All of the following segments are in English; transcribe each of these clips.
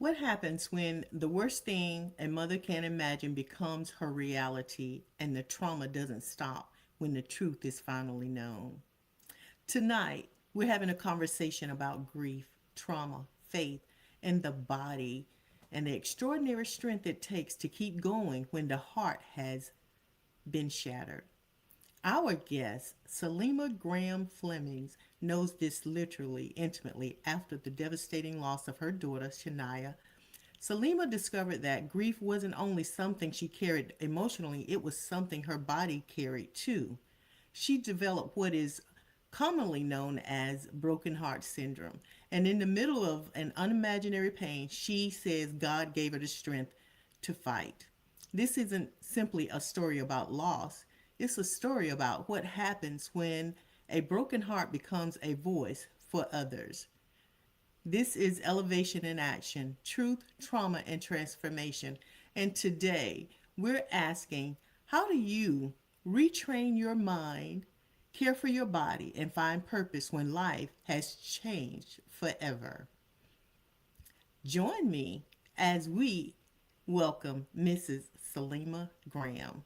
What happens when the worst thing a mother can imagine becomes her reality and the trauma doesn't stop when the truth is finally known? Tonight, we're having a conversation about grief, trauma, faith, and the body, and the extraordinary strength it takes to keep going when the heart has been shattered. Our guest, Saleemah Graham-Fleming, knows this literally, intimately after the devastating loss of her daughter, Shania. Saleemah discovered that grief wasn't only something she carried emotionally, it was something her body carried too. She developed what is commonly known as broken heart syndrome. And in the middle of an unimaginary pain, she says God gave her the strength to fight. This isn't simply a story about loss, it's a story about what happens when a broken heart becomes a voice for others. This is Elevation in Action, Truth, Trauma, and Transformation. And today we're asking, how do you retrain your mind, care for your body, and find purpose when life has changed forever? Join me as we welcome Mrs. Saleemah Graham.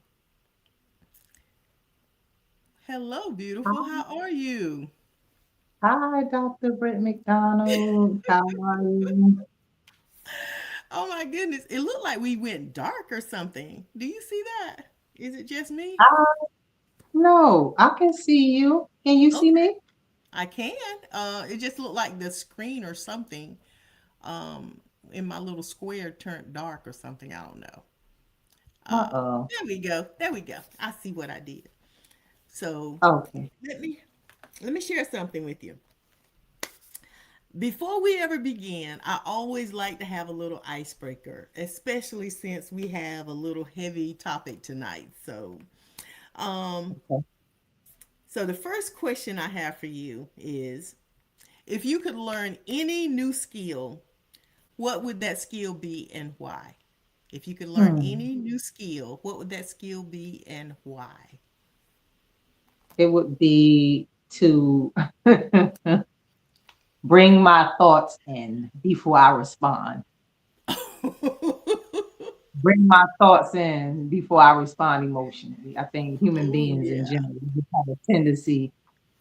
Hello, beautiful. How are you? Hi, Dr. Britt McDonald. How are you? Oh my goodness. It looked like we went dark or something. Do you see that? Is it just me? Uh, no, I can see you. Can you see Okay. me? I can. It just looked like the screen or something um, in my little square turned dark or something. I don't know. Uh-oh. There we go. There we go. I see what I did. So Okay. let me let me share something with you. Before we ever begin, I always like to have a little icebreaker, especially since we have a little heavy topic tonight. Um, Okay. so the first question I have for you is, if you could learn any new skill, what would that skill be and why? If you could learn Hmm. any new skill, what would that skill be and why? It would be to bring my thoughts in before I respond. Bring my thoughts in before I respond emotionally. I think human Oh beings in yeah. general we just have a tendency,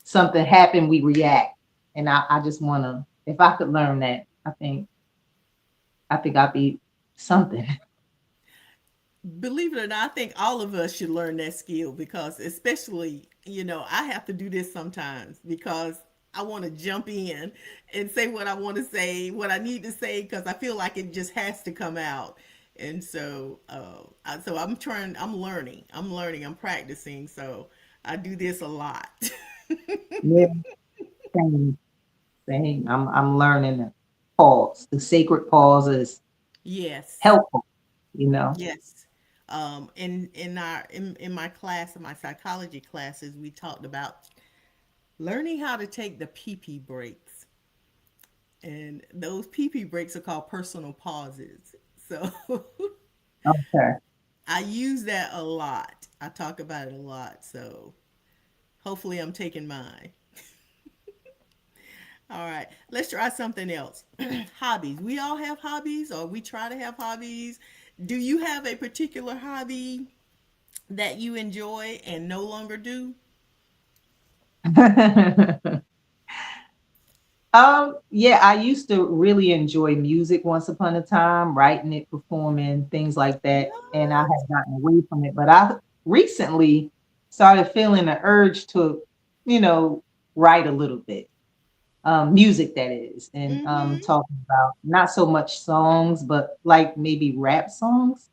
something happened, we react. And I just wanna, if I could learn that, I think I'd be something. Believe it or not, I think all of us should learn that skill because, especially, I have to do this sometimes because I want to jump in and say what I want to say, what I need to say, because I feel like it just has to come out. And so I'm practicing. So I do this a lot. Yeah, same, same. I'm learning to pause. The sacred pause is Yes. helpful, you know. Yes. In my class, in my psychology classes, we talked about learning how to take the pee pee breaks. And those pee pee breaks are called personal pauses. So Okay. I use that a lot. I talk about it a lot. So hopefully I'm taking mine. All right, let's try something else. Hobbies. We all have hobbies, or we try to have hobbies. Do you have a particular hobby that you enjoy and no longer do? Yeah, I used to really enjoy music once upon a time, writing it, performing, things like that. And I What? had gotten away from it. But I recently started feeling the urge to, you know, write a little bit. Music that is, and Mm-hmm. talking about not so much songs, but like maybe rap songs.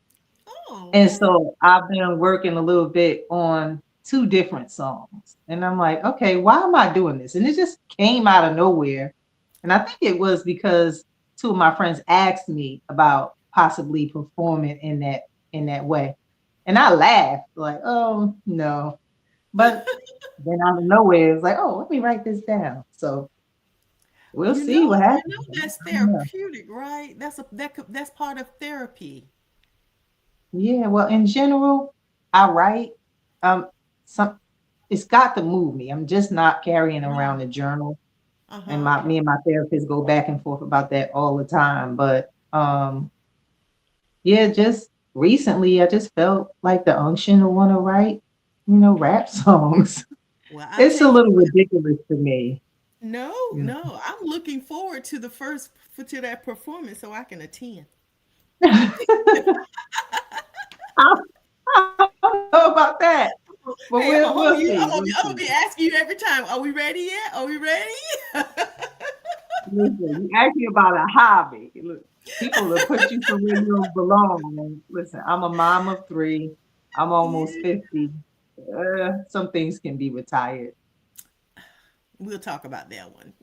Oh, And okay. so I've been working a little bit on two different songs. And I'm like, okay, why am I doing this? And it just came out of nowhere. And I think it was because two of my friends asked me about possibly performing in that way. And I laughed, like, oh no. But then out of nowhere, it's like, oh, let me write this down. So we'll see what happens. That's I don't know. therapeutic, right? That's part of therapy. Yeah, well, in general, I write. Some it's got to move me. I'm just not carrying around Right. a journal, and Uh-huh. my me and my therapist go back and forth about that all the time. But Um, yeah, just recently I just felt like the unction to want to write, rap songs. Well, I'll It's tell a you little what. ridiculous to me. No, You no, I'm looking forward to the first to that performance so I can attend. know. I don't know about that, but Hey, I'm gonna we'll hold you. see. We'll I'm gonna see. be asking you every time. Are we ready yet? Are we ready? Listen, you ask me about a hobby. Look, people will put you somewhere you don't belong. And listen, I'm a mom of three. I'm almost Yeah. 50. Some things can be retired. We'll talk about that one.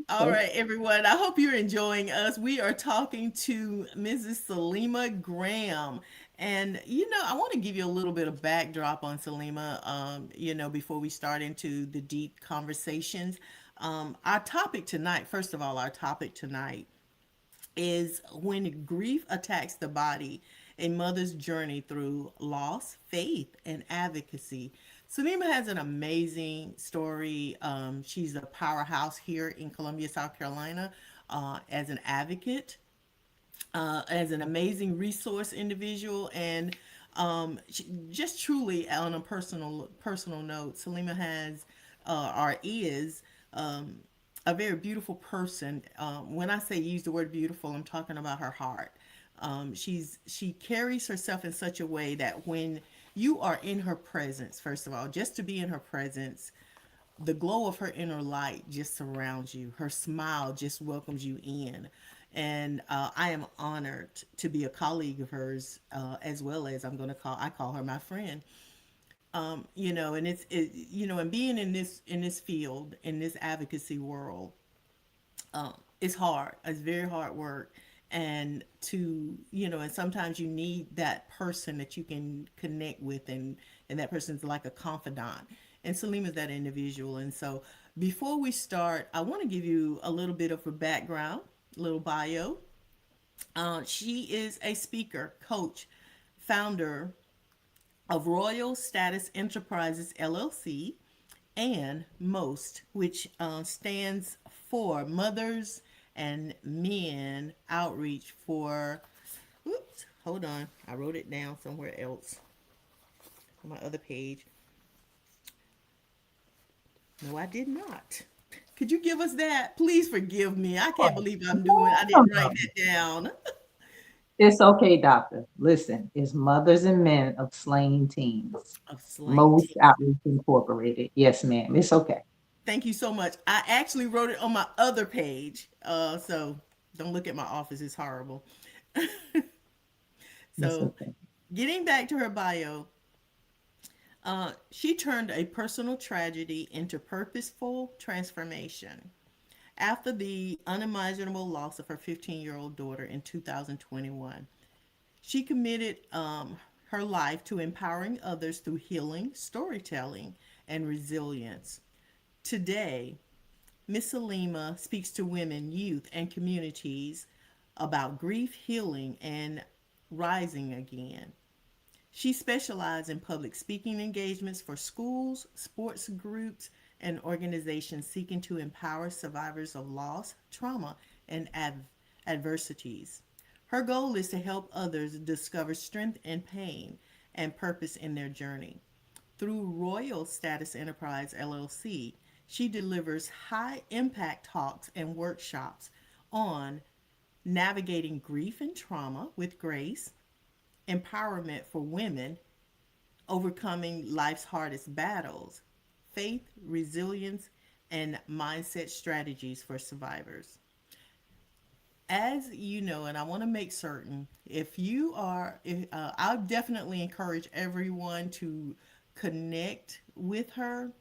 All Okay. right, everyone. I hope you're enjoying us. We are talking to Mrs. Saleemah Graham. And, I want to give you a little bit of backdrop on Saleemah, before we start into the deep conversations. Our topic tonight, first of all, our topic tonight is when grief attacks the body, a mother's journey through loss, faith, and advocacy. Sunima has an amazing story. She's a powerhouse here in Columbia, South Carolina, as an advocate, as an amazing resource individual, and just truly on a personal note, Saleemah has or is a very beautiful person. When I say use the word beautiful, I'm talking about her heart. She carries herself in such a way that when you are in her presence, first of all, just to be in her presence, the glow of her inner light just surrounds you. Her smile just welcomes you in. And I am honored to be a colleague of hers, as well as I call her my friend. And and being in this field, in this advocacy world, it's hard. It's very hard work. And and sometimes you need that person that you can connect with, and that person's like a confidant. And Saleemah's that individual. And so before we start, I want to give you a little bit of a background, a little bio. She is a speaker, coach, founder of Royal Status Enterprises LLC, and M.O.S.T, which stands for Mothers and Men Outreach for. Oops, hold on. I wrote it down somewhere else on my other page. No, I did not. Could you give us that? Please forgive me. I can't Oh, believe I no, didn't no. write that down. It's okay, doctor. Listen, it's mothers and men of slain teens. Of Slain Most Tea. Outreach Incorporated. Yes, ma'am. It's okay. Thank you so much. I actually wrote it on my other page. So don't look at my office. It's horrible. It's So okay. getting back to her bio, she turned a personal tragedy into purposeful transformation. After the unimaginable loss of her 15-year-old daughter in 2021, she committed her life to empowering others through healing, storytelling, and resilience. Today, Miss Saleemah speaks to women, youth, and communities about grief, healing, and rising again. She specialized in public speaking engagements for schools, sports groups, and organizations seeking to empower survivors of loss, trauma, and adversities. Her goal is to help others discover strength in pain and purpose in their journey. Through Royal Status Enterprise LLC, she delivers high impact talks and workshops on navigating grief and trauma with grace, empowerment for women, overcoming life's hardest battles, faith, resilience, and mindset strategies for survivors. As you know, and I want to make certain, I definitely encourage everyone to connect with her.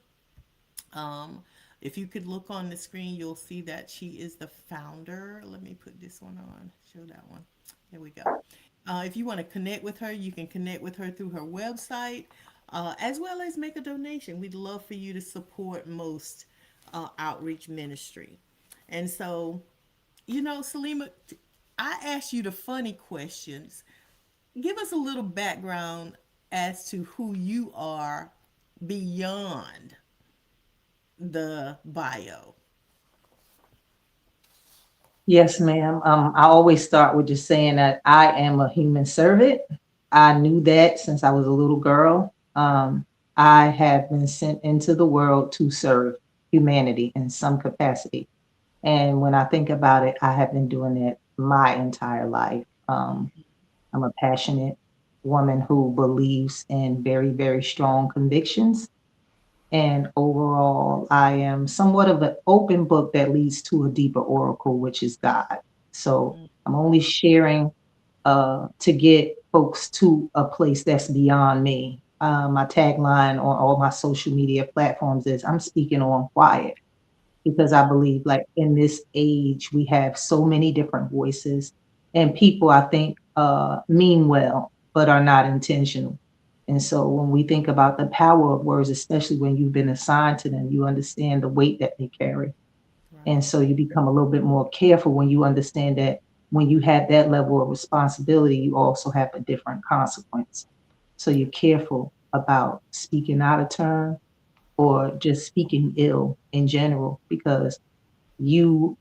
Um, if you could look on the screen, you'll see that she is the founder. Let me put this one on, show that one. There we go. If you want to connect with her, you can connect with her through her website, as well as make a donation. We'd love for you to support most outreach ministry. And so, Saleemah, I asked you the funny questions. Give us a little background as to who you are beyond the bio. Yes, ma'am. I always start with just saying that I am a human servant. I knew that since I was a little girl. I have been sent into the world to serve humanity in some capacity. And when I think about it, I have been doing it my entire life. I'm a passionate woman who believes in very, very strong convictions. And overall, I am somewhat of an open book that leads to a deeper oracle, which is God. So Mm, I'm only sharing to get folks to a place that's beyond me. My tagline on all my social media platforms is I'm speaking on quiet because I believe like in this age we have so many different voices and people I think mean well but are not intentional. And so when we think about the power of words, especially when you've been assigned to them, you understand the weight that they carry. And right. so you become a little bit more careful when you understand that when you have that level of responsibility, you also have a different consequence. So you're careful about speaking out of turn or just speaking ill in general because you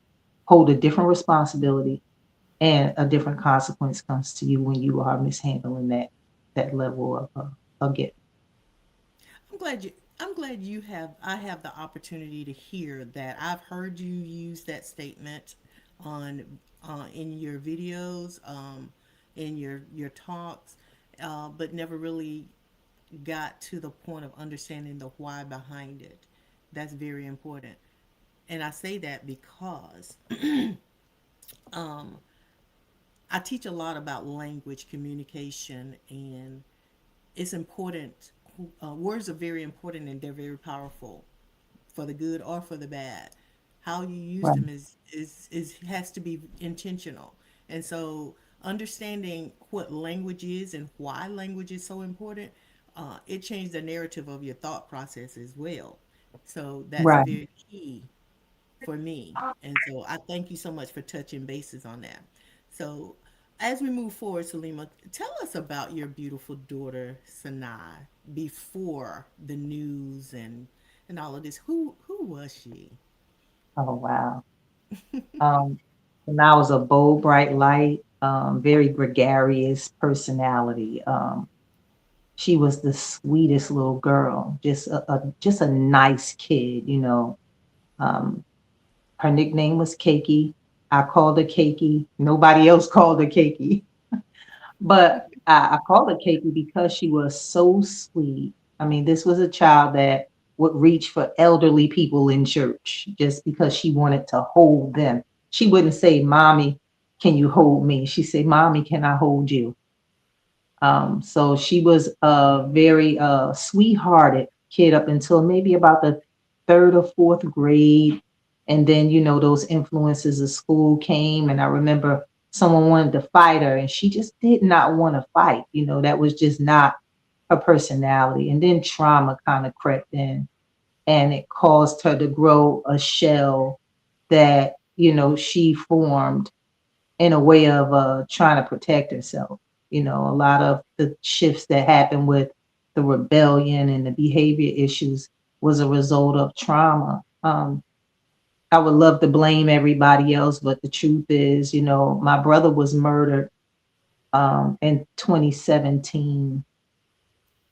hold a different responsibility and a different consequence comes to you when you are mishandling that level of gift. I'm glad you. I'm glad you have. I have the opportunity to hear that. I've heard you use that statement on in your videos, in your talks, but never really got to the point of understanding the why behind it. That's very important. And I say that because I teach a lot about language communication, and it's important. Words are very important and they're very powerful for the good or for the bad. How you use Right, them is has to be intentional. And so understanding what language is and why language is so important, it changed the narrative of your thought process as well. So that's right. very key for me. And so I thank you so much for touching bases on that. So as we move forward, Saleemah, tell us about your beautiful daughter, Sanaa, before the news and all of this. Who was she? Oh wow. Um, and I was a bold, bright light, very gregarious personality. She was the sweetest little girl, just a nice kid, you know. Um, Her nickname was Cakey. I called her Cakey. Nobody else called her Cakey. But I called her Cakey because she was so sweet. I mean, this was a child that would reach for elderly people in church just because she wanted to hold them. She wouldn't say, Mommy, can you hold me? She said, Mommy, can I hold you? So she was a very sweethearted kid up until maybe about the third or fourth grade. And then, you know, those influences of school came. And I remember someone wanted to fight her, and she just did not want to fight. You know, that was just not her personality. And then trauma kind of crept in and it caused her to grow a shell that, you know, she formed in a way of trying to protect herself. You know, a lot of the shifts that happened with the rebellion and the behavior issues was a result of trauma. I would love to blame everybody else, but the truth is, you know, my brother was murdered in 2017.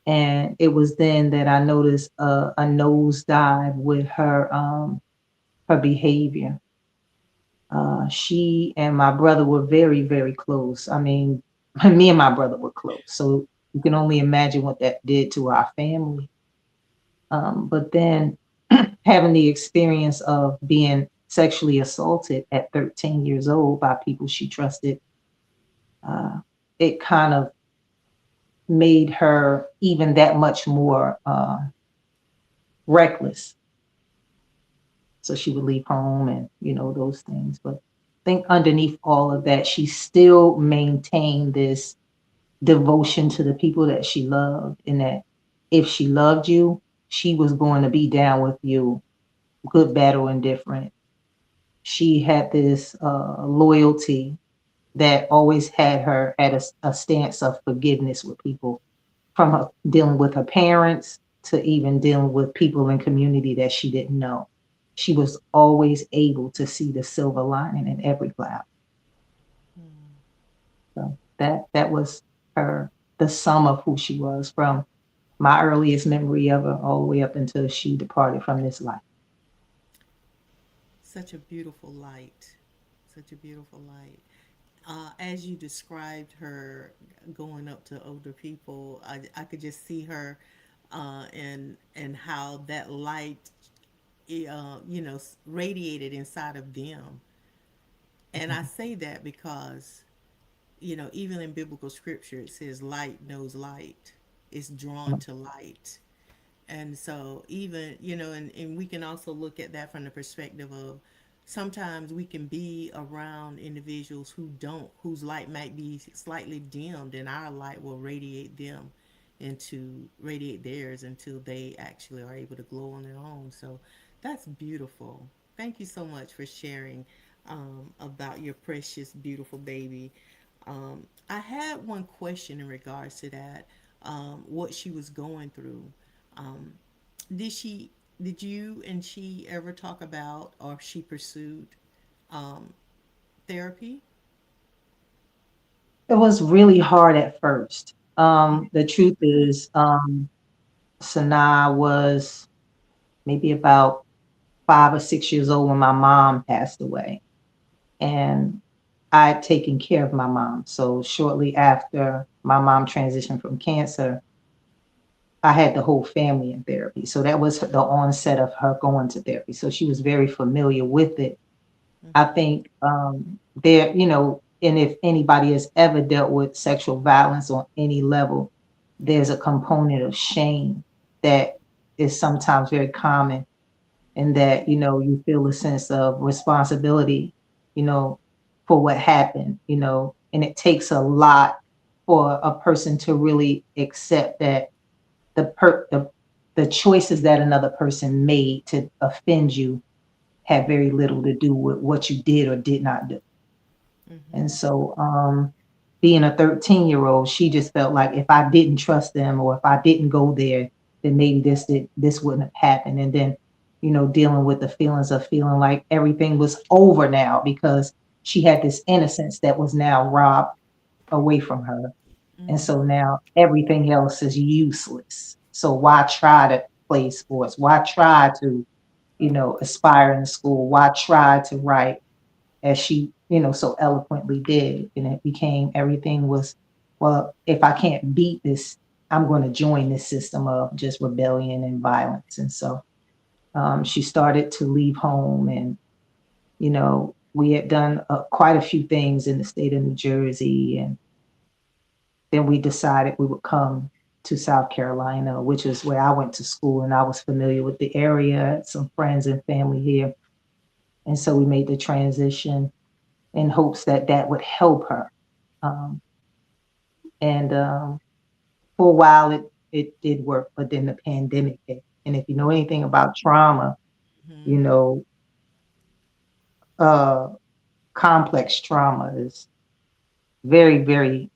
And it was then that I noticed a nosedive with her behavior. She and my brother were very, very close. I mean, me and my brother were close. So you can only imagine what that did to our family. But then having the experience of being sexually assaulted at 13 years old by people she trusted, uh, it kind of made her even that much more reckless. So she would leave home and, you know, those things. But I think underneath all of that, she still maintained this devotion to the people that she loved, and that if she loved you, she was going to be down with you, good, bad, or indifferent. She had this loyalty that always had her at a stance of forgiveness with people, from her dealing with her parents to even dealing with people in community that she didn't know. she was always able to see the silver lining in every cloud. Mm. So that was her, the sum of who she was from my earliest memory of her all the way up until she departed from this life. Such a beautiful light. Such a beautiful light. As you described her going up to older people, I could just see her, and how that light, radiated inside of them. And I say that because, even in biblical scripture, it says light knows light. It's drawn to light. And so even, and we can also look at that from the perspective of sometimes we can be around individuals whose light might be slightly dimmed, and our light will radiate theirs until they actually are able to glow on their own. So that's beautiful. Thank you so much for sharing, about your precious beautiful baby. I had one question in regards to that, what she was going through. um, did she did you and she ever talk about, or she pursued, um, therapy? It was really hard at first. The truth is, Sanaa was maybe about 5 or 6 years old when my mom passed away. And I had taken care of my mom. So shortly after my mom transitioned from cancer, I had the whole family in therapy. So that was the onset of her going to therapy. So she was very familiar with it. I Mm-hmm. think there, and if anybody has ever dealt with sexual violence on any level, there's a component of shame that is sometimes very common, and that, you feel a sense of responsibility, you know, for what happened, and it takes a lot for a person to really accept that the per the choices that another person made to offend you had very little to do with what you did or did not do. Mm-hmm. And so, being a 13-year-old, she just felt like if I didn't trust them or if I didn't go there, then maybe this wouldn't have happened. And then, dealing with the feelings of feeling like everything was over now because she had this innocence that was now robbed away from her. And so Mm-hmm. now everything else is useless. So why try to play sports? Why try to, aspire in school? Why try to write as she, so eloquently did? And it became everything was, well, if I can't beat this, I'm going to join this system of just rebellion and violence. And so she started to leave home, and, we had done quite a few things in the state of New Jersey. And then we decided we would come to South Carolina, which is where I went to school, and I was familiar with the area, some friends and family here. And so we made the transition in hopes that that would help her. Um, and For a while, it did work, but then the pandemic hit. And if you know anything about trauma, you Mm-hmm. know, uh, complex trauma is very, very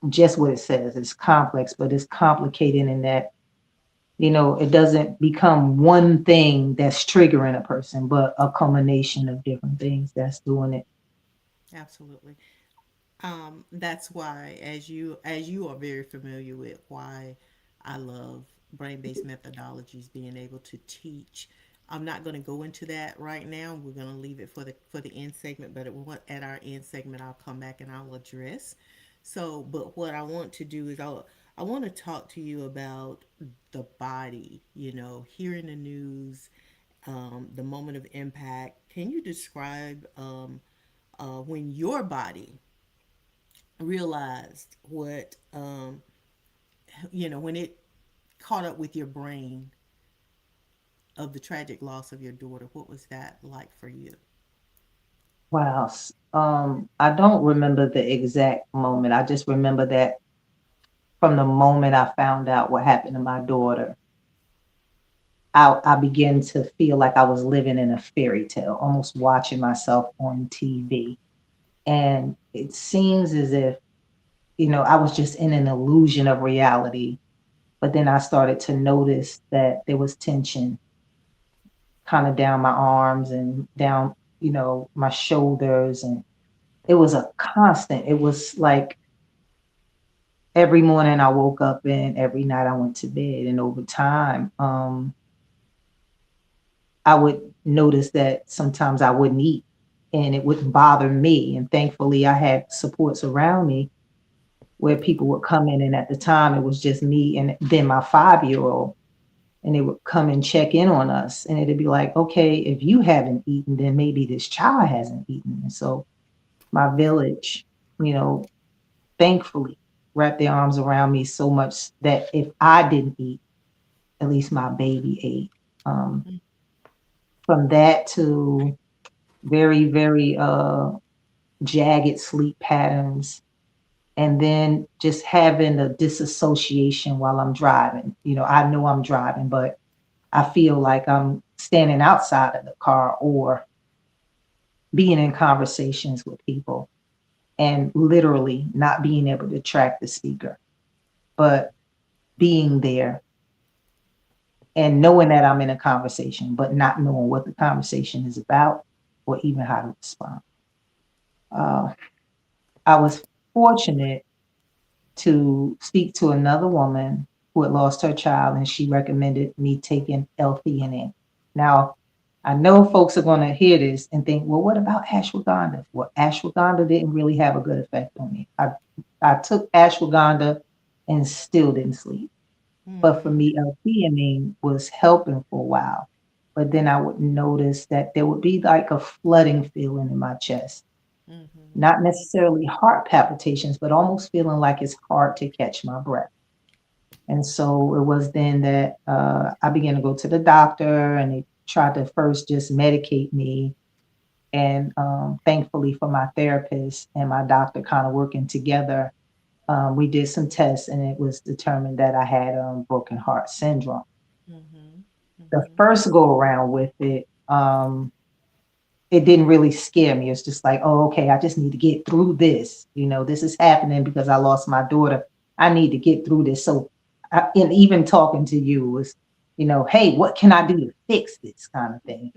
just what it says. It's complex, but it's complicated in that, it doesn't become one thing that's triggering a person, but a culmination of different things that's doing it. Absolutely. That's why, as you are very familiar with, why I love brain-based methodologies, being able to teach. I'm not going to go into that right now. We're going to leave it for the end segment, but at our end segment, I'll come back and I'll address. So, but what I want to do is I want to talk to you about the body. Hearing the news, the moment of impact. Can you describe, when your body realized what, when it caught up with your brain of the tragic loss of your daughter? What was that like for you? Wow. I don't remember the exact moment. I just remember that from the moment I found out what happened to my daughter, I began to feel like I was living in a fairy tale, almost watching myself on TV. And it seems as if, I was just in an illusion of reality. But then I started to notice that there was tension kind of down my arms and down, my shoulders. And it was a constant. It was like every morning I woke up and every night I went to bed. And over time, I would notice that sometimes I wouldn't eat and it wouldn't bother me. And thankfully, I had supports around me where people would come in. And at the time, it was just me and then my 5-year old. And they would come and check in on us. And it'd be like, okay, if you haven't eaten, then maybe this child hasn't eaten. And so my village, you know, thankfully wrapped their arms around me so much that if I didn't eat, at least my baby ate. Um, from that to very, very jagged sleep patterns, and then just having a disassociation while I'm driving. I know I'm driving, but I feel like I'm standing outside of the car or being in conversations with people and literally not being able to track the speaker, but being there and knowing that I'm in a conversation, but not knowing what the conversation is about or even how to respond. Uh, I was fortunate to speak to another woman who had lost her child, and she recommended me taking L-theanine. Now, I know folks are going to hear this and think, well, what about ashwagandha? Well, ashwagandha didn't really have a good effect on me. I took ashwagandha and still didn't sleep. But for Mm-hmm. me, L-theanine was helping for a while. But then I would notice that there would be like a flooding feeling in my chest, Mm-hmm. not necessarily heart palpitations, but almost feeling like it's hard to catch my breath. And so it was then that I began to go to the doctor, and they tried to first just medicate me. And thankfully for my therapist and my doctor kind of working together, we did some tests and it was determined that I had broken heart syndrome. Mm-hmm. The Mm-hmm. first go around with it didn't really scare me. It's just like, oh, okay, I just need to get through this. This is happening because I lost my daughter. I need to get through this. So, and even talking to you was, hey, what can I do to fix this kind of thing?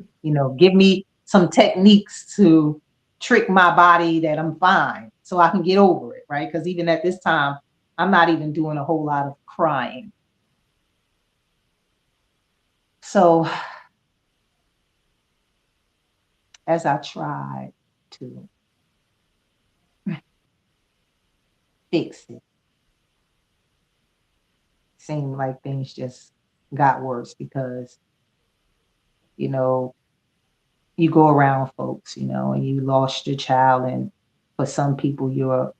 Give me some techniques to trick my body that I'm fine so I can get over it, right? Because even at this time, I'm not even doing a whole lot of crying. So, as I tried to fix it, seemed like things just got worse because, you know, you go around folks, and you lost your child, and for some people you're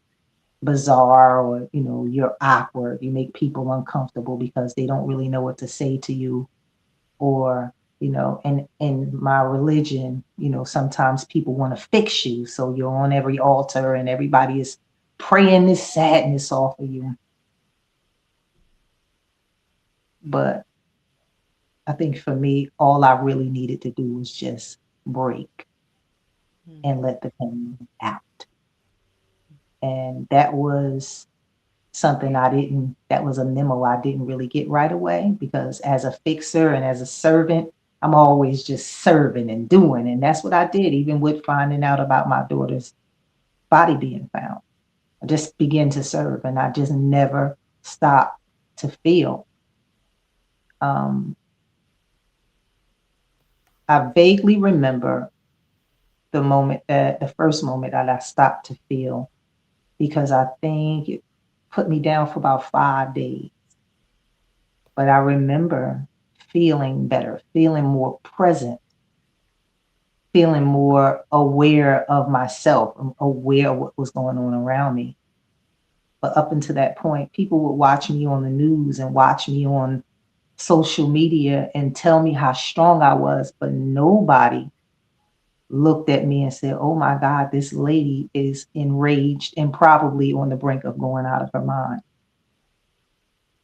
bizarre or, you're awkward. You make people uncomfortable because they don't really know what to say to you or, and in my religion, sometimes people want to fix you. So you're on every altar and everybody is praying this sadness off of you. But I think for me, all I really needed to do was just break and Mm-hmm. let the pain out. And that was something that was a memo I didn't really get right away because as a fixer and as a servant, I'm always just serving and doing. And that's what I did, even with finding out about my daughter's body being found. I just began to serve and I just never stopped to feel. Um, I vaguely remember the first moment that I stopped to feel because I think it put me down for about 5 days. But I remember feeling better, feeling more present, feeling more aware of myself, aware of what was going on around me. But up until that point, people would watch me on the news and watch me on social media and tell me how strong I was, but nobody looked at me and said, oh my God, this lady is enraged and probably on the brink of going out of her mind.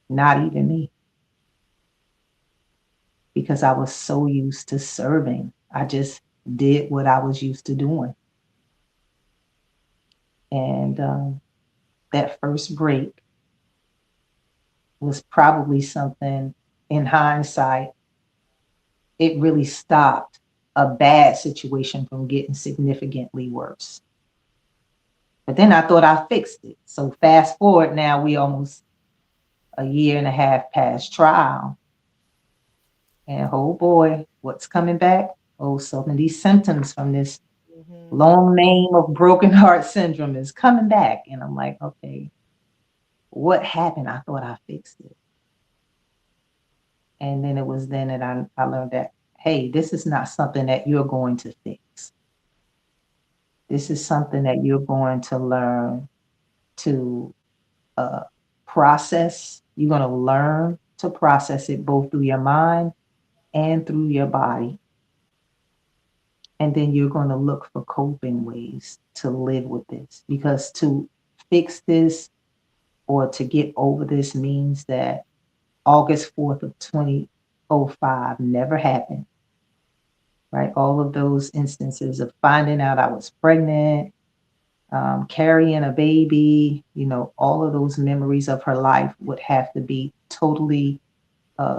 Not even me, because I was so used to serving. I just did what I was used to doing. And that first break was probably something in hindsight it really stopped a bad situation from getting significantly worse. But then I thought I fixed it. So fast forward now, we almost a year and a half past trial. And oh boy, what's coming back? Oh, some of these symptoms from this Mm-hmm. long name of broken heart syndrome is coming back. And I'm like, okay, what happened? I thought I fixed it. And then it was then that I learned that, hey, this is not something that you're going to fix. This is something that you're going to learn to uh, process. You're going to learn to process it both through your mind and through your body. And then you're going to look for coping ways to live with this, because to fix this or to get over this means that August 4th of 2005 never happened, right? All of those instances of finding out I was pregnant, carrying a baby, all of those memories of her life would have to be totally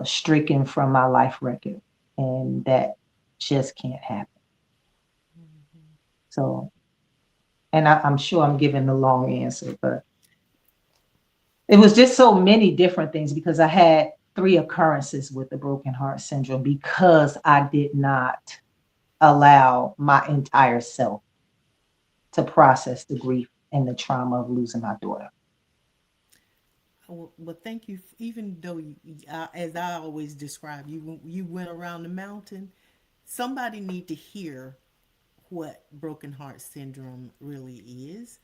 stricken from my life record. And that just can't happen. So, and I'm sure I'm giving the long answer, but it was just so many different things because I had three occurrences with the broken heart syndrome because I did not allow my entire self to process the grief and the trauma of losing my daughter. Well, thank you. Even though, as I always describe, you went around the mountain. Somebody need to hear what broken heart syndrome really is.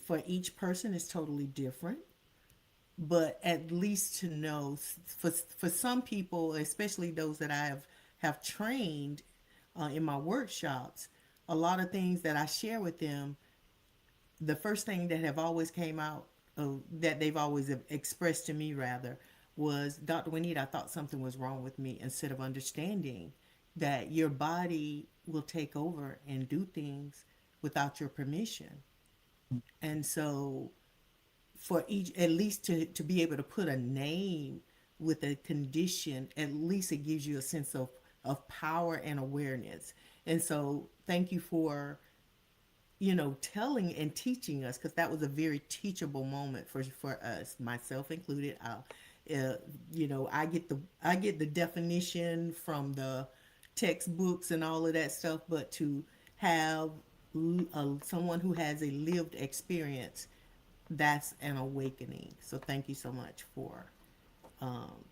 For each person, it's totally different. But at least to know, for some people, especially those that I have trained in my workshops, a lot of things that I share with them, the first thing that have always came out, that they've always expressed to me rather, was, Dr. Juanita, I thought something was wrong with me, instead of understanding that your body will take over and do things without your permission. And so for each, at least to be able to put a name with a condition, at least it gives you a sense of power and awareness. And so thank you for, telling and teaching us, because that was a very teachable moment for us, myself included. I get the definition from the textbooks and all of that stuff, but to have someone who has a lived experience, that's an awakening. So thank you so much for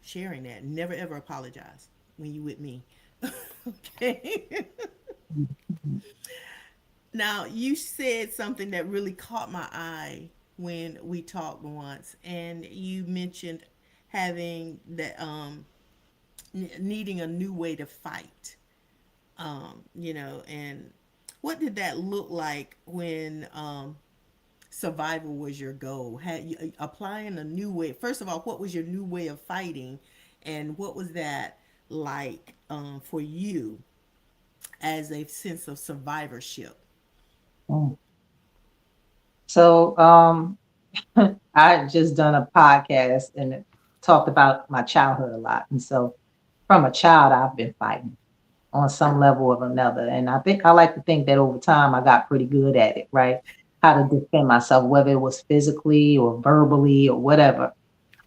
sharing that. Never ever apologize when you with me. Okay. Now, you said something that really caught my eye when we talked once, and you mentioned having that needing a new way to fight. And what did that look like when survival was your goal? Had you applying a new way? First of all, what was your new way of fighting, and what was that like for you as a sense of survivorship? Mm. So I had just done a podcast and it talked about my childhood a lot. And so from a child, I've been fighting on some level or another. And I think I like to think that over time I got pretty good at it, right? How to defend myself, whether it was physically or verbally or whatever.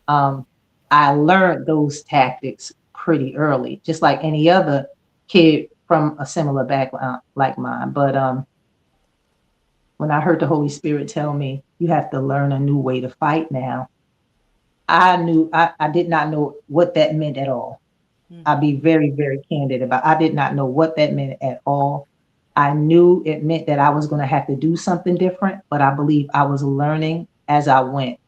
Um, I learned those tactics pretty early, just like any other kid from a similar background like mine. But when I heard the Holy Spirit tell me, you have to learn a new way to fight now, I did not know what that meant at all. I'll be Mm-hmm. very, very candid about I did not know what that meant at all. I knew it meant that I was going to have to do something different, but I believe I was learning as I went.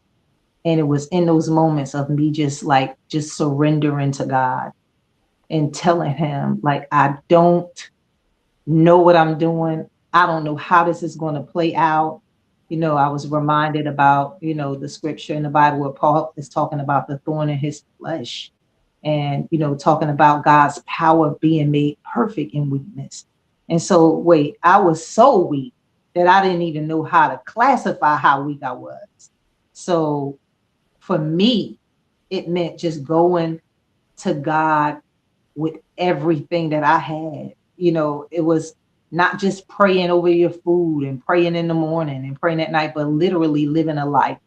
And it was in those moments of me just surrendering to God and telling him, like, I don't know what I'm doing. I don't know how this is going to play out. I was reminded about, the scripture in the Bible where Paul is talking about the thorn in his flesh and, talking about God's power being made perfect in weakness. And so, wait, I was so weak that I didn't even know how to classify how weak I was. So, for me, it meant just going to God with everything that I had. It was not just praying over your food and praying in the morning and praying at night, but literally living a life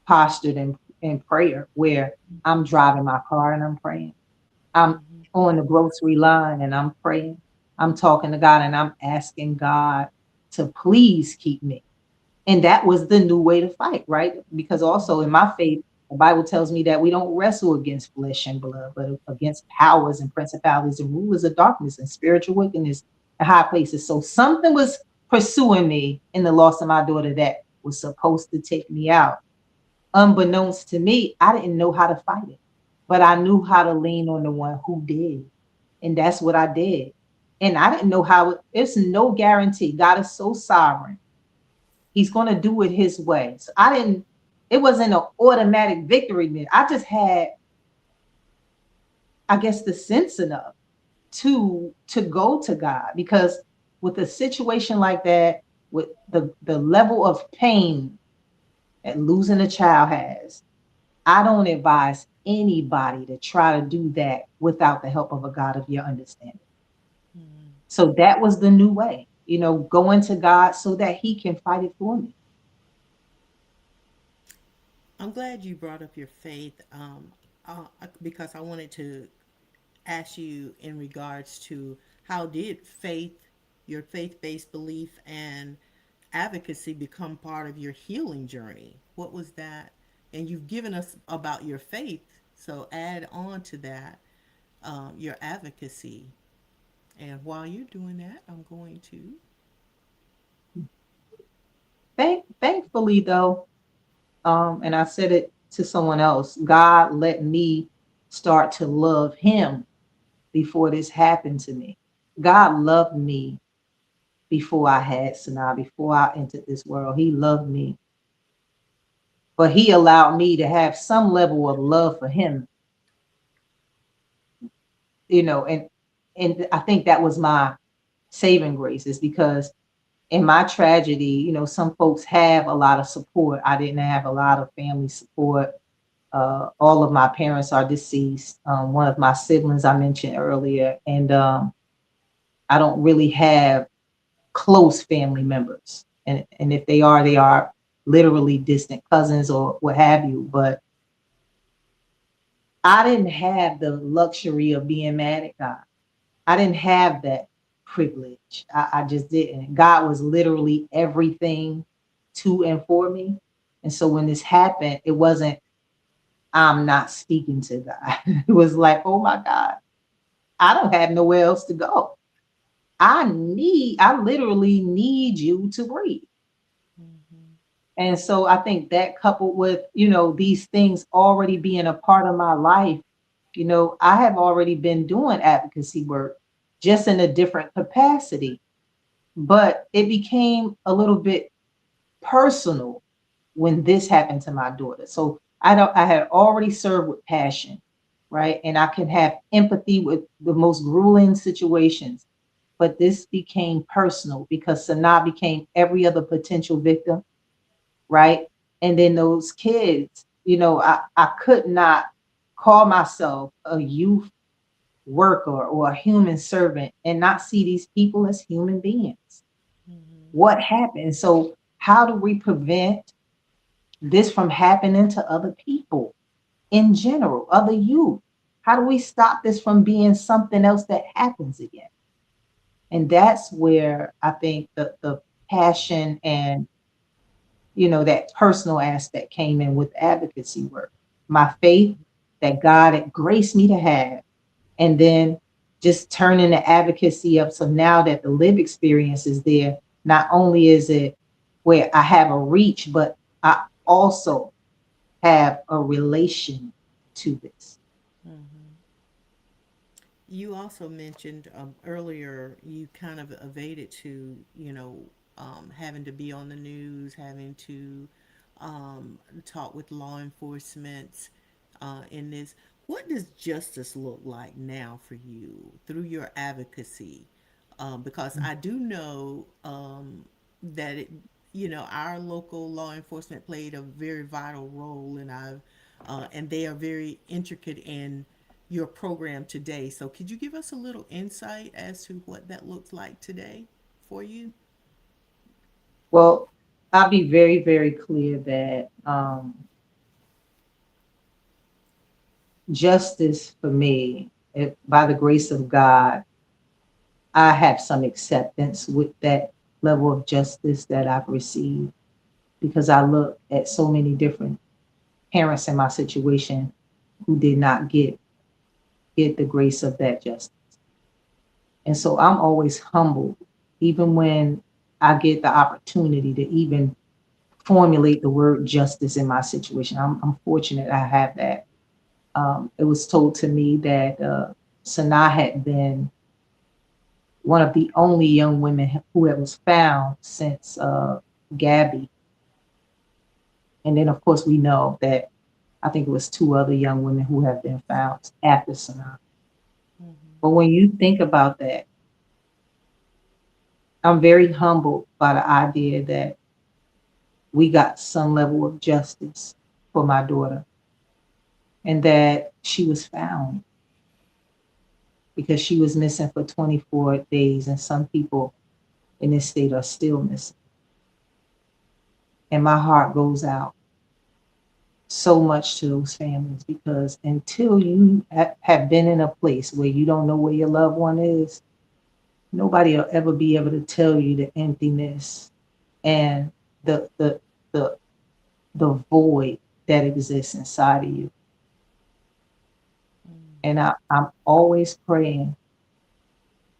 postured in prayer where I'm driving my car and I'm praying. I'm on the grocery line and I'm praying. I'm talking to God and I'm asking God to please keep me. And that was the new way to fight, right? Because also in my faith, the Bible tells me that we don't wrestle against flesh and blood, but against powers and principalities and rulers of darkness and spiritual wickedness in high places. So something was pursuing me in the loss of my daughter that was supposed to take me out. Unbeknownst to me, I didn't know how to fight it, but I knew how to lean on the one who did. And that's what I did. And I didn't know how, it's no guarantee. God is so sovereign. He's going to do it his way. So it wasn't an automatic victory. I just had, I guess, the sense enough to go to God, because with a situation like that, with the level of pain that losing a child has, I don't advise anybody to try to do that without the help of a God of your understanding. So that was the new way, going to God so that he can fight it for me. I'm glad you brought up your faith, because I wanted to ask you in regards to how did your faith-based belief and advocacy become part of your healing journey? What was that? And you've given us about your faith, so add on to that your advocacy. And while you're doing that, I'm going to. Thankfully, though, and I said it to someone else, God let me start to love him before this happened to me. God loved me before I had Sanaa, before I entered this world. He loved me, but he allowed me to have some level of love for him, and I think that was my saving grace, is because in my tragedy, some folks have a lot of support. I didn't have a lot of family support. All of my parents are deceased. One of my siblings I mentioned earlier, and I don't really have close family members. And if they are literally distant cousins or what have you. But I didn't have the luxury of being mad at God. I didn't have that privilege. I just didn't. God was literally everything to and for me. And so when this happened, it wasn't, I'm not speaking to God. It was like, oh my God, I don't have nowhere else to go. I literally need you to breathe. And so I think that, coupled with, these things already being a part of my life, I have already been doing advocacy work just in a different capacity. But it became a little bit personal when this happened to my daughter. So I had already served with passion, right? And I can have empathy with the most grueling situations. But this became personal because Sanaa became every other potential victim, right? And then those kids, I could not call myself a youth worker or a human servant and not see these people as human beings. What happened? So, how do we prevent this from happening to other people in general, other youth? How do we stop this from being something else that happens again? And that's where I think the passion and that personal aspect came in with advocacy work. My faith that God had graced me to have, and then just turning the advocacy up. So now that the live experience is there, not only is it where I have a reach, but I also have a relation to this. You also mentioned earlier you kind of evaded to, having to be on the news, having to talk with law enforcement in this. What does justice look like now for you through your advocacy? Because I do know that our local law enforcement played a very vital role, and they are very intricate in your program today. So, could you give us a little insight as to what that looks like today for you? Well, I'll be very, very clear that justice for me, by the grace of God, I have some acceptance with that level of justice that I've received because I look at so many different parents in my situation who did not get the grace of that justice. And so I'm always humbled, even when I get the opportunity to even formulate the word justice in my situation. I'm fortunate I have that. It was told to me that Sanaa had been one of the only young women who was found since Gabby. And then, of course, we know that I think it was two other young women who have been found after Sanaa. Mm-hmm. But when you think about that, I'm very humbled by the idea that we got some level of justice for my daughter and that she was found because she was missing for 24 days, and some people in this state are still missing. And my heart goes out so much to those families because until you have been in a place where you don't know where your loved one is, nobody will ever be able to tell you the emptiness and the the the the void that exists inside of you. And I'm always praying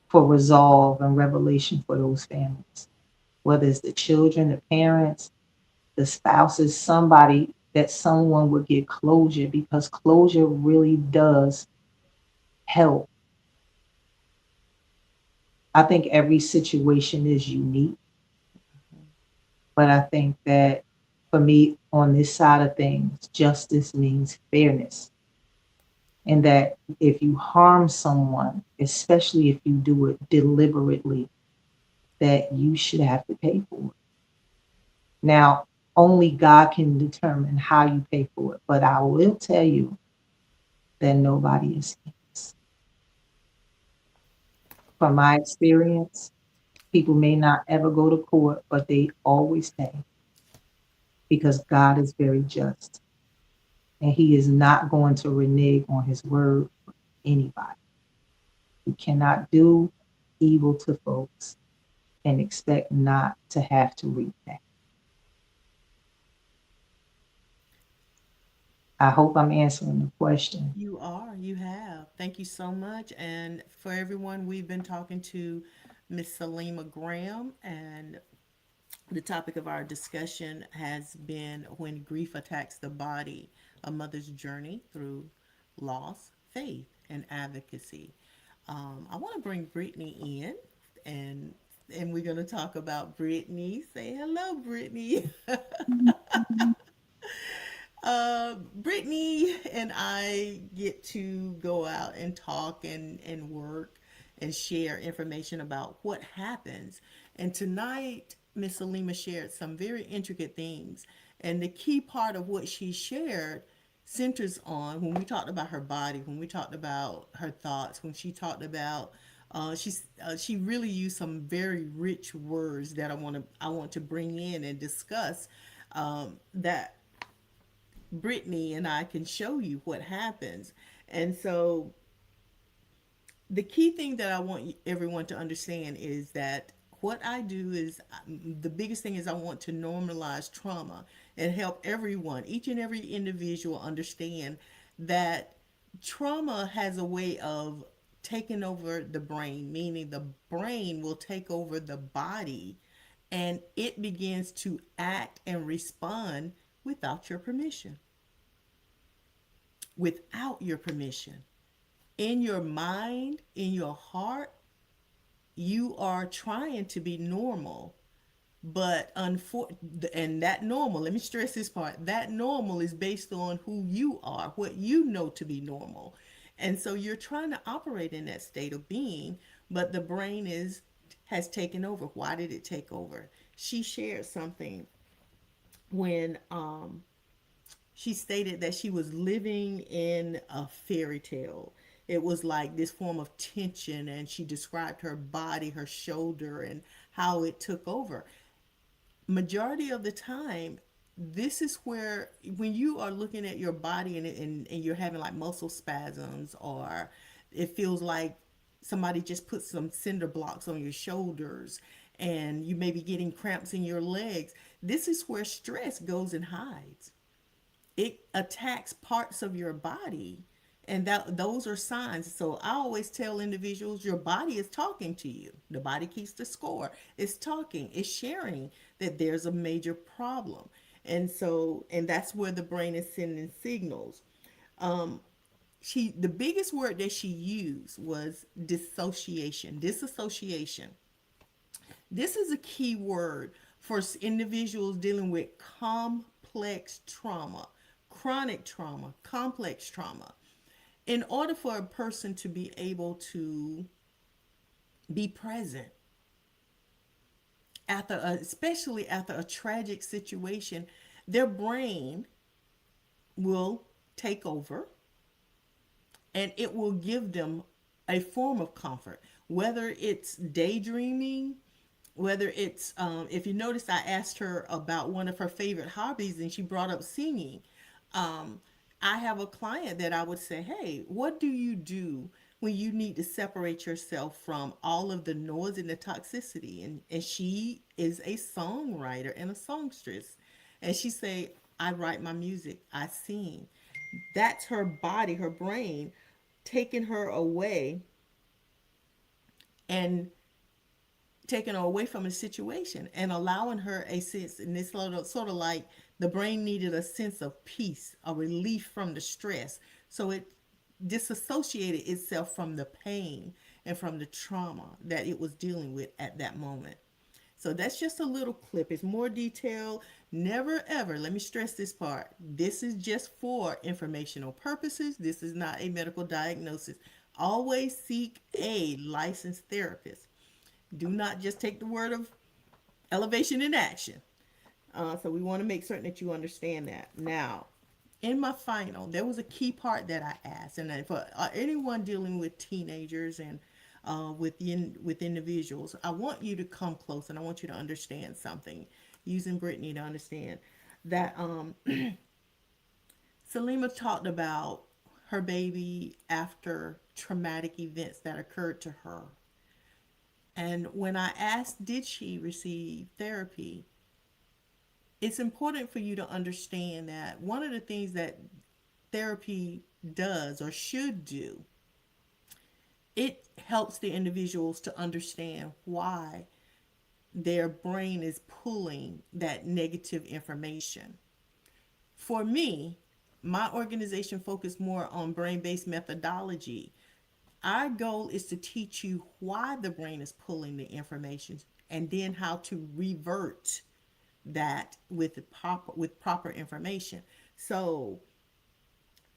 for resolve and revelation for those families, whether it's the children, the parents, the spouses, somebody, that someone would get closure because closure really does help. I think every situation is unique, but I think that for me, on this side of things, justice means fairness. And that if you harm someone, especially if you do it deliberately, that you should have to pay for it. Now, only God can determine how you pay for it, but I will tell you that nobody is his. From my experience, people may not ever go to court, but they always pay because God is very just and he is not going to renege on his word for anybody. We cannot do evil to folks and expect not to have to repay. I hope I'm answering the question. You are. You have. Thank you so much. And for everyone, we've been talking to Miss Saleemah Graham, and the topic of our discussion has been when grief attacks the body, a mother's journey through loss, faith, and advocacy. I want to bring Brittany in, and and we're going to talk about Brittany. Say hello, Brittany. Brittany and I get to go out and talk and work and share information about what happens. And tonight, Miss Saleemah shared some very intricate things. And the key part of what she shared centers on when we talked about her body, when we talked about her thoughts, when she talked about she really used some very rich words that I want to bring in and discuss that Brittany and I can show you what happens. And so the key thing that I want everyone to understand is that what I do is the biggest thing is I want to normalize trauma and help everyone, each and every individual, understand that trauma has a way of taking over the brain, meaning the brain will take over the body and it begins to act and respond without your permission. Without your permission. In your mind, in your heart, you are trying to be normal, but and that normal, let me stress this part, that normal is based on who you are, what you know to be normal. And so you're trying to operate in that state of being, but the brain is has taken over. Why did it take over? She shared something when she stated that she was living in a fairy tale. It was like this form of tension, and she described her body, her shoulder, and how it took over. Majority of the time, this is where, when you are looking at your body and you're having like muscle spasms, or it feels like somebody just put some cinder blocks on your shoulders, and you may be getting cramps in your legs, this is where stress goes and hides. It attacks parts of your body, and that those are signs. So I always tell individuals, your body is talking to you. The body keeps the score. It's talking, it's sharing that there's a major problem. And that's where the brain is sending signals. The biggest word that she used was disassociation. This is a key word for individuals dealing with complex trauma, chronic trauma, complex trauma. In order for a person to be able to be present especially after a tragic situation, their brain will take over, and it will give them a form of comfort, whether it's daydreaming, whether it's if you notice, I asked her about one of her favorite hobbies, and she brought up singing. um, I have a client that I would say, hey, what do you do when you need to separate yourself from all of the noise and the toxicity? And she is a songwriter and a songstress, and she say, I write my music, I sing. That's her body, her brain taking her away, and taking her away from a situation and allowing her a sense. And it's sort of like the brain needed a sense of peace, a relief from the stress. So it disassociated itself from the pain and from the trauma that it was dealing with at that moment. So that's just a little clip. It's more detailed. Never ever, let me stress this part. This is just for informational purposes. This is not a medical diagnosis. Always seek a licensed therapist. Do not just take the word of elevation in action. So we want to make certain that you understand that. Now, in my final, there was a key part that I asked, and for anyone dealing with teenagers and with individuals, I want you to come close, and I want you to understand something. Using Brittany to understand that Saleemah talked about her baby after traumatic events that occurred to her. And when I asked, did she receive therapy? It's important for you to understand that one of the things that therapy does or should do, it helps the individuals to understand why their brain is pulling that negative information. For me, my organization focused more on brain based methodology. Our goal is to teach you why the brain is pulling the information, and then how to revert that with proper information. So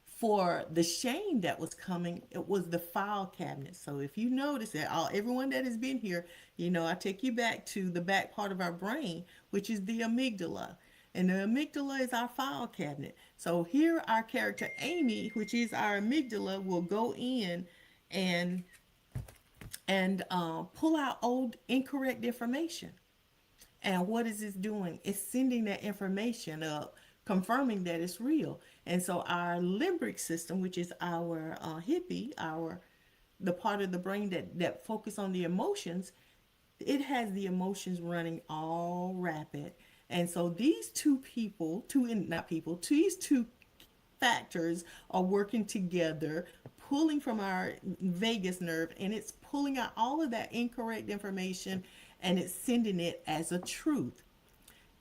for the shame that was coming, it was the file cabinet. So if you notice that, everyone that has been here, I take you back to the back part of our brain, which is the amygdala. And the amygdala is our file cabinet. So here our character Amy, which is our amygdala, will go in and pull out old incorrect information. And what is this doing? It's sending that information up, confirming that it's real. And so our limbic system, which is our hippie, the part of the brain that focus on the emotions, it has the emotions running all rapid. And so these two people, these two factors are working together, pulling from our vagus nerve, and it's pulling out all of that incorrect information, and it's sending it as a truth.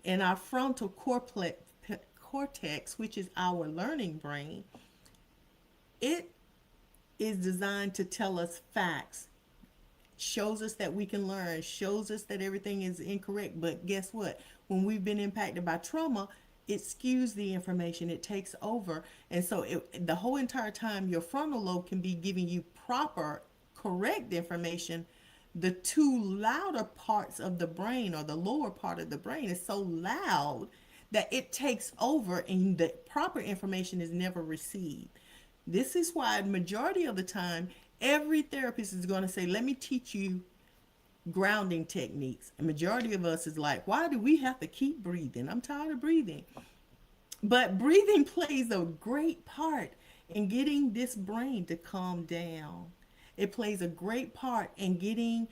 In our frontal cortex, which is our learning brain, it is designed to tell us facts, shows us that we can learn, shows us that everything is incorrect. But guess what? When we've been impacted by trauma, it skews the information, it takes over. And so the whole entire time, your frontal lobe can be giving you proper, correct information. The two louder parts of the brain, or the lower part of the brain, is so loud that it takes over, and the proper information is never received. This is why majority of the time, every therapist is going to say, let me teach you grounding techniques. And majority of us is like, why do we have to keep breathing? I'm tired of breathing. But breathing plays a great part in getting this brain to calm down. It plays a great part in getting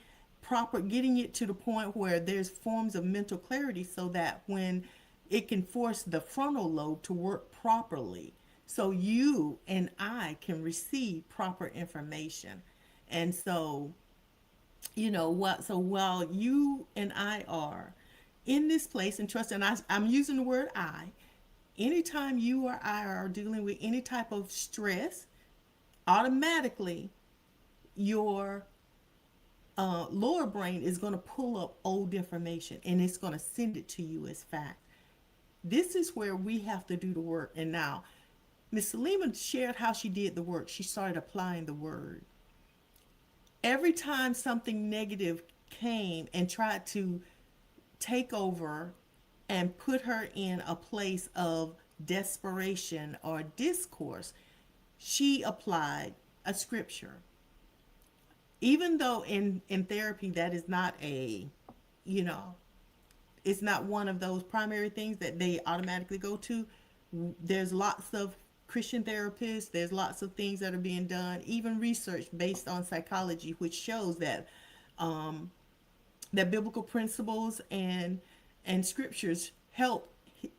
it to the point where there's forms of mental clarity so that when it can force the frontal lobe to work properly so you and I can receive proper information. And so, what, so while you and I are in this place and trust, and I'm using the word I, anytime you or I are dealing with any type of stress, automatically your lower brain is going to pull up old information and it's going to send it to you as fact. This is where we have to do the work. And now, Miss Saleemah shared how she did the work. She started applying the word. Every time something negative came and tried to take over and put her in a place of desperation or discourse, she applied a scripture. Even though in therapy that is not you know, it's not one of those primary things that they automatically go to. There's lots of Christian therapists, there's lots of things that are being done, even research based on psychology, which shows um, that biblical principles and scriptures help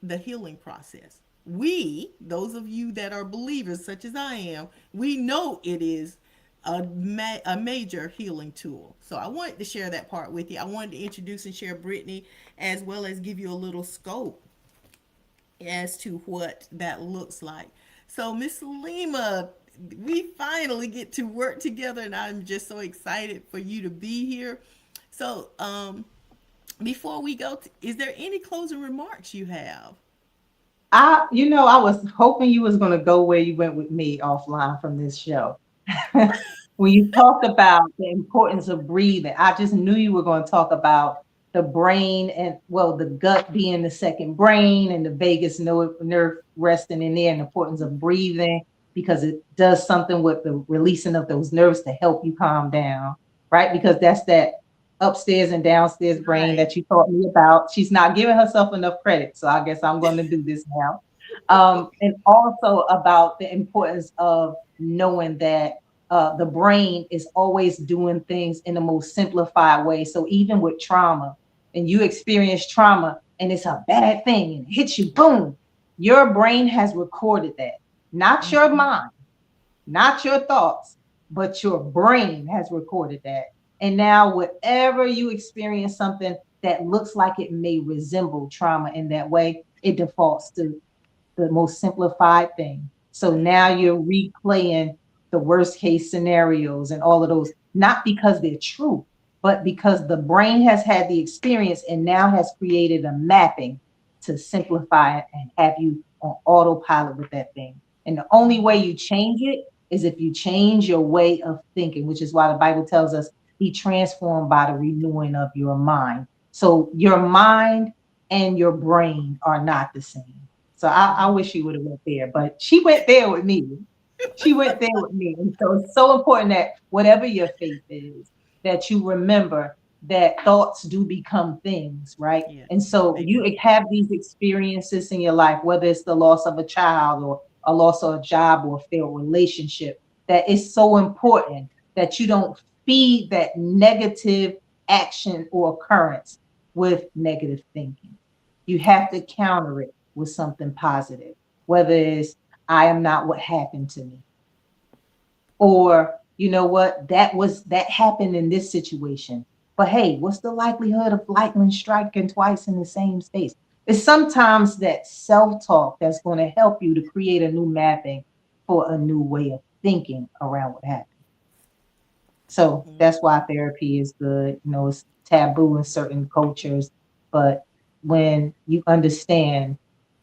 the healing process. We, those of you that are believers, such as I am, we know it is a major healing tool. So I wanted to share that part with you. I wanted to introduce and share Brittany, as well as give you a little scope as to what that looks like. So, Miss Lima, we finally get to work together, and I'm just so excited for you to be here. So, before we go, is there any closing remarks you have? I was hoping you was going to go where you went with me offline from this show. When you talked about the importance of breathing, I just knew you were going to talk about the brain and, well, the gut being the second brain and the vagus nerve resting in there, and the importance of breathing because it does something with the releasing of those nerves to help you calm down, right? Because that's that upstairs and downstairs brain Right. that you taught me about. She's not giving herself enough credit, so I guess I'm going to do this now. And also about the importance of knowing that the brain is always doing things in the most simplified way. So even with trauma, and you experience trauma and it's a bad thing and it hits you, boom, your brain has recorded that, not your Mm-hmm. mind, not your thoughts, but your brain has recorded that. And now, whatever you experience, something that looks like it may resemble trauma in that way, it defaults to the most simplified thing. So now Mm-hmm. you're replaying the worst case scenarios and all of those, not because they're true, but because the brain has had the experience and now has created a mapping to simplify it and have you on autopilot with that thing. And the only way Mm-hmm. you change it is if you change your way of thinking, which is why the Bible tells us be transformed by the renewing of your mind. So your mind and your brain are not the same. So I wish she would have went there, but she went there with me. She went there with me. And so it's so important that whatever your faith is, that you remember that thoughts do become things, right? Yes, And so they do. you have these experiences in your life, whether it's the loss of a child or a loss of a job or a failed relationship, that it's so important that you don't feed that negative action or occurrence with negative thinking. You have to counter it with something positive, whether it's, I am not what happened to me, or you know what, that happened in this situation. But hey, what's the likelihood of lightning striking twice in the same space? It's sometimes that self-talk that's going to help you to create a new mapping for a new way of thinking around what happened. So that's why therapy is good. It's taboo in certain cultures, but when you understand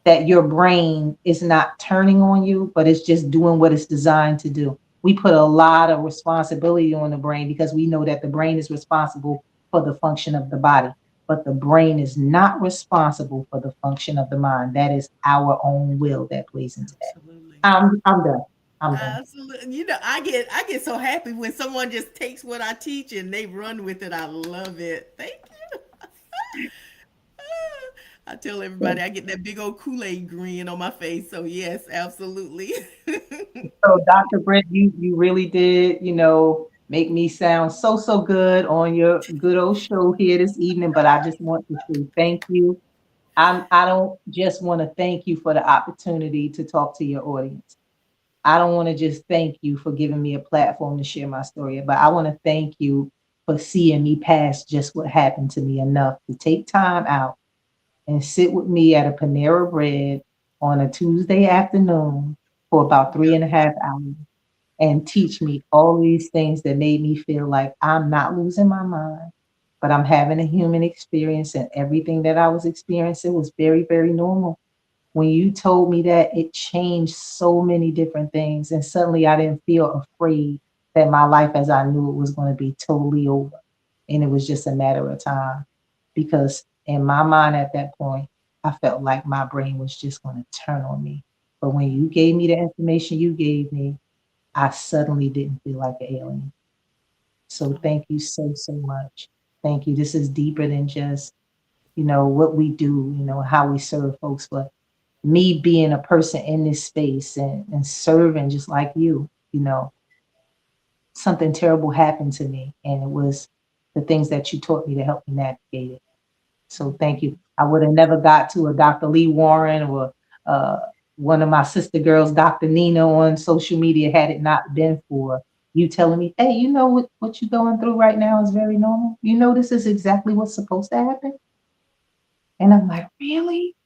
that your brain is not turning on you, but it's just doing what it's designed to do. We put a lot of responsibility on the brain because we know that the brain is responsible for the function of the body, but the brain is not responsible for the function of the mind. That is our own will that plays into that. Absolutely. I'm done. I'm done. Absolutely. I get so happy when someone just takes what I teach and they run with it. I love it. Thank you. I tell everybody I get that big old Kool-Aid grin on my face. So yes, absolutely. So, Dr. Britt, you really did, make me sound so good on your good old show here this evening. But I just want to say thank you. I don't just want to thank you for the opportunity to talk to your audience. I don't want to just thank you for giving me a platform to share my story, but I want to thank you for seeing me past just what happened to me enough to take time out and sit with me at a Panera Bread on a Tuesday afternoon for about three Yep. and a half hours and teach me all these things that made me feel like I'm not losing my mind, but I'm having a human experience, and everything that I was experiencing was very, very normal. When you told me that, it changed so many different things. And suddenly I didn't feel afraid that my life as I knew it was going to be totally over. And it was just a matter of time. Because in my mind at that point, I felt like my brain was just going to turn on me. But when you gave me the information you gave me, I suddenly didn't feel like an alien. So Oh, thank you so much. Thank you. This is deeper than just, what we do, how we serve folks, but me being a person in this space and serving just like something terrible happened to me. And it was the things that you taught me to help me navigate it. So thank you. I would have never got to a Dr. Lee Warren or uh, one of my sister girls, Dr. Nina, on social media had it not been for you telling me, hey, what you're going through right now is very normal. This is exactly what's supposed to happen. And I'm like, really?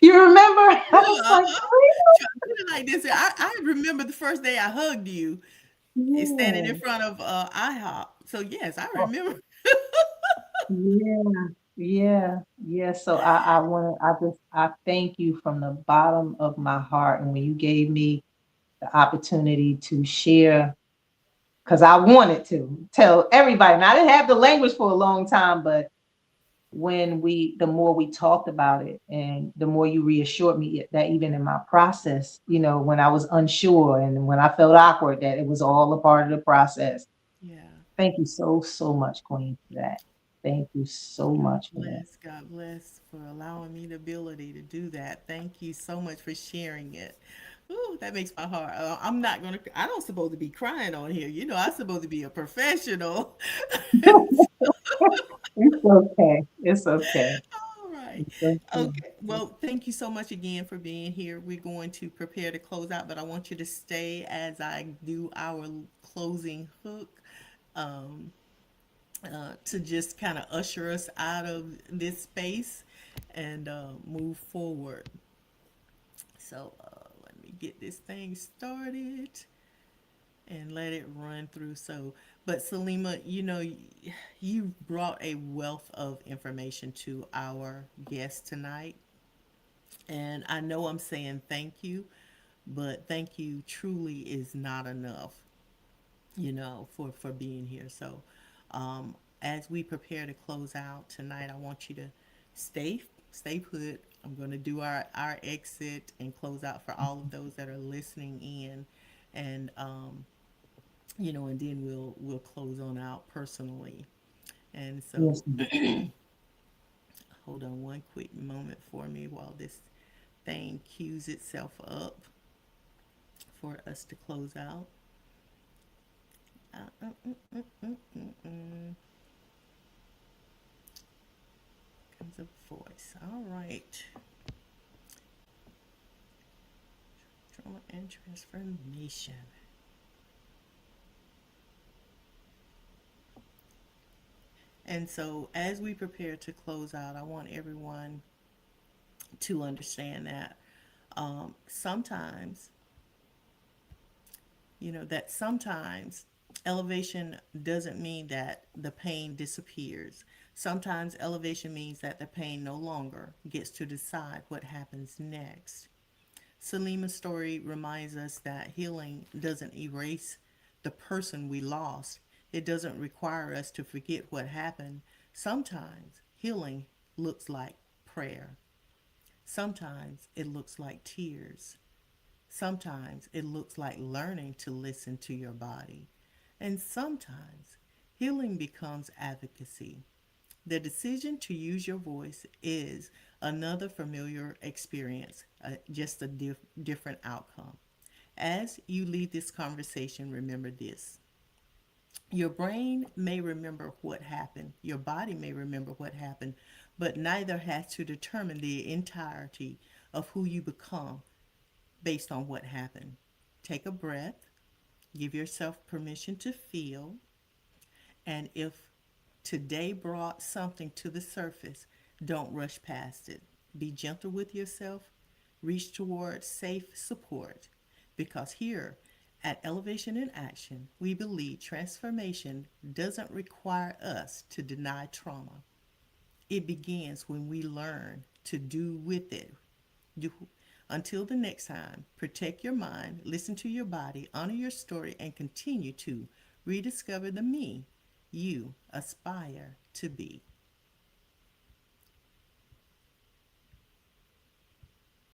You remember? I was yeah. like, really? Try to put it like this. I remember the first day I hugged you is standing in Yeah. front of IHOP. So yes, I Oh, remember. yeah. Yeah. Yeah. So I thank you from the bottom of my heart. And when you gave me the opportunity to share, because I wanted to tell everybody, and I didn't have the language for a long time, but the more we talked about it and the more you reassured me that even in my process, when I was unsure and when I felt awkward, that it was all a part of the process. Yeah. Thank you so much, Queen, for that. Thank you so God much for that. bless. God bless for allowing me the ability to do that. Thank you so much for sharing it. Ooh, that makes my heart. I'm not gonna. I don't supposed to be crying on here. I'm supposed to be a professional. It's okay. It's okay. All right. It's okay. Okay. Well, thank you so much again for being here. We're going to prepare to close out, but I want you to stay as I do our closing hook. Um, to just kind of usher us out of this space and move forward. So let me get this thing started and let it run through. But Saleemah, you brought a wealth of information to our guest tonight. And I know I'm saying thank you, but thank you truly is not enough, for being here. So, as we prepare to close out tonight, I want you to stay put. I'm going to do our exit and close out for all of those that are listening in, and and then we'll close on out personally. And Yes, so, ma'am. hold on one quick moment for me while this thing cues itself up for us to close out. Uh, uh, uh, uh, uh, uh, uh. Comes a voice. All right. Trauma and transformation. And so, as we prepare to close out, I want everyone to understand that sometimes, that sometimes elevation doesn't mean that the pain disappears. Sometimes elevation means that the pain no longer gets to decide what happens next. Saleemah's story reminds us that healing doesn't erase the person we lost. It doesn't require us to forget what happened. Sometimes healing looks like prayer. Sometimes it looks like tears. Sometimes it looks like learning to listen to your body. And sometimes healing becomes advocacy. The decision to use your voice is another familiar experience, just a different outcome. As you lead this conversation, remember this: your brain may remember what happened, your body may remember what happened, but neither has to determine the entirety of who you become based on what happened. Take a breath, give yourself permission to feel, and if today brought something to the surface, don't rush past it. Be gentle with yourself, reach toward safe support, because here at Elevation in Action, we believe transformation doesn't require us to deny trauma. It begins when we learn to do with it. Do, until the next time, protect your mind, listen to your body, honor your story, and continue to rediscover the me you aspire to be.